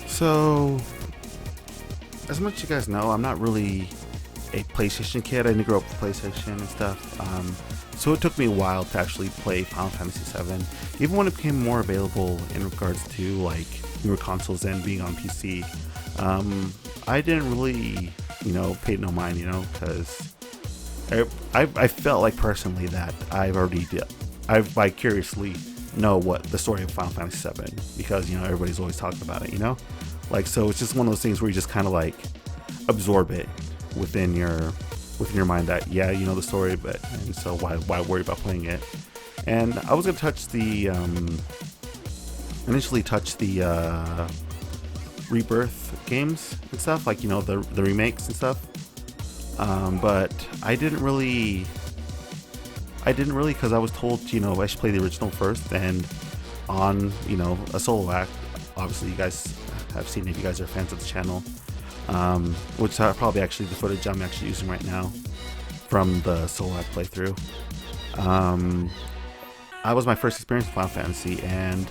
So, as much as you guys know, I'm not really a PlayStation kid. I didn't grow up with PlayStation and stuff. So it took me a while to actually play Final Fantasy VII. Even when it became more available in regards to like newer consoles and being on PC, I didn't really, pay no mind, because I felt like personally that I vicariously know what the story of Final Fantasy VII, because everybody's always talking about it, like, so it's just one of those things where you just kind of like absorb it within your mind that the story, but and so why worry about playing it. And I was gonna initially touch the Rebirth games and stuff, like the remakes and stuff, but I didn't really because I was told I should play the original first, and on a solo act. Obviously you guys have seen it if you guys are fans of the channel, which are probably actually the footage I'm actually using right now from the solo act playthrough. I was my first experience with Final Fantasy, and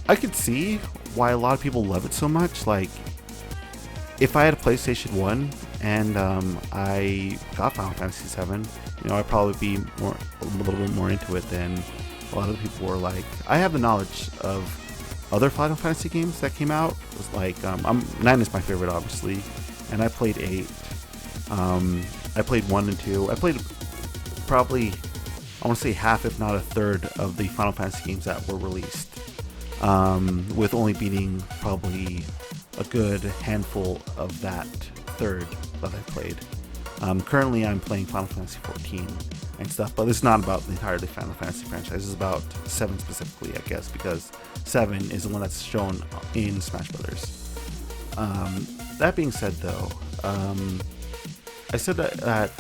I could see why a lot of people love it so much. Like, if I had a PlayStation 1 and I got Final Fantasy 7, I'd probably be a little bit more into it than a lot of people were. Like, I have the knowledge of other Final Fantasy games that came out. It was like 9 is my favorite, obviously, and I played 8. I played 1 and 2. I played probably, I want to say half, if not a third, of the Final Fantasy games that were released, with only beating probably a good handful of that third that I played. Currently I'm playing Final Fantasy 14 and stuff, but it's not about the entire Final Fantasy franchise. This is about 7 specifically, I guess, because 7 is the one that's shown in Smash Brothers. That being said, though, I said that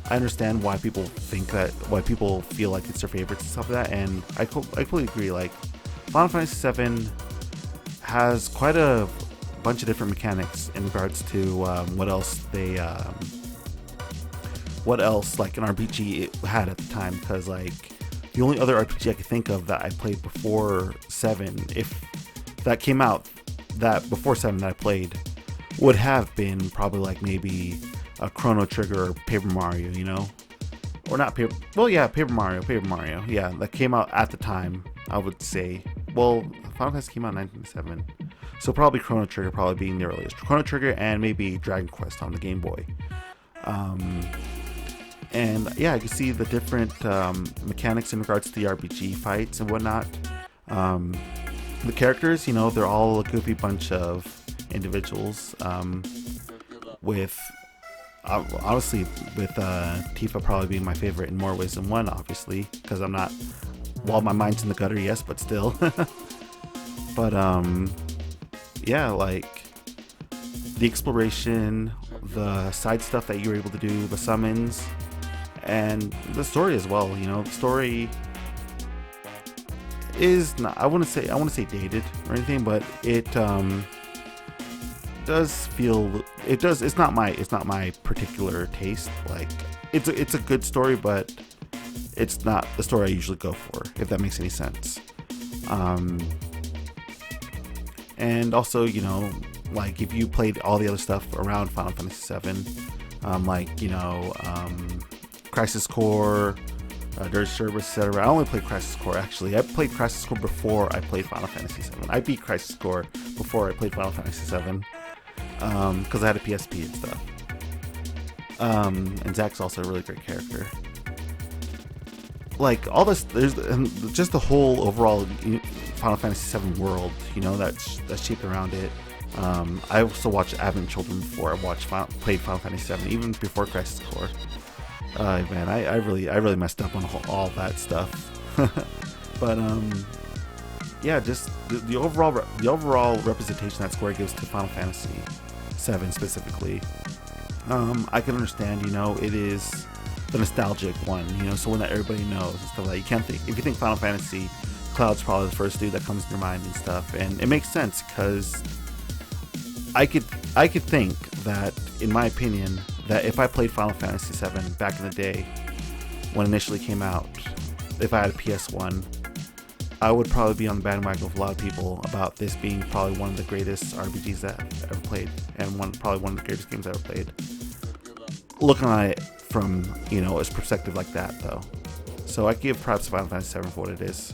I understand why people feel like it's their favorites and stuff like that, and I completely agree. Like, Final Fantasy 7 has quite a bunch of different mechanics in regards to what else like an RPG it had at the time, because like the only other RPG I could think of that I played before 7, if that came out that before 7 that I played, would have been probably like maybe a Chrono Trigger or Paper Mario, or not Paper Mario, yeah, that came out at the time. I would say, well, Final Fantasy came out in 1997, so probably Chrono Trigger probably being the earliest. Chrono Trigger and maybe Dragon Quest on the Game Boy. And yeah, I can see the different mechanics in regards to the RPG fights and whatnot. The characters, they're all a goofy bunch of individuals. With honestly, with Tifa probably being my favorite in more ways than one, obviously, because I'm not. While my mind's in the gutter, yes, but still. But yeah, like the exploration, the side stuff that you were able to do, the summons, and the story as well. The story is not, I want to say dated or anything, but it does feel, it's not my particular taste. Like, it's a good story, but it's not the story I usually go for, if that makes any sense. And also, like, if you played all the other stuff around Final Fantasy VII, like, Crisis Core, Dirge Service, etc. I only played Crisis Core, actually. I played Crisis Core before I played Final Fantasy VII. I beat Crisis Core before I played Final Fantasy VII, because I had a PSP and stuff. And Zack's also a really great character. Like, all this, there's just the whole overall Final Fantasy VII world, that's shaped around it. I also watched Advent Children before I played Final Fantasy VII, even before Crisis Core. Man, I really messed up on all that stuff. But yeah, just the overall representation that Square gives to Final Fantasy VII specifically, I can understand. It is the nostalgic one, so one that everybody knows and stuff. Like, you can't think, if you think Final Fantasy, Cloud's probably the first dude that comes to your mind and stuff, and it makes sense, because I could think that, in my opinion, that if I played Final Fantasy VII back in the day when it initially came out, if I had a PS1, I would probably be on the bandwagon with a lot of people about this being probably one of the greatest RPGs that I've ever played, and probably one of the greatest games I've ever played. Looking at it from, a perspective like that, though. So I give props to Final Fantasy VII for what it is.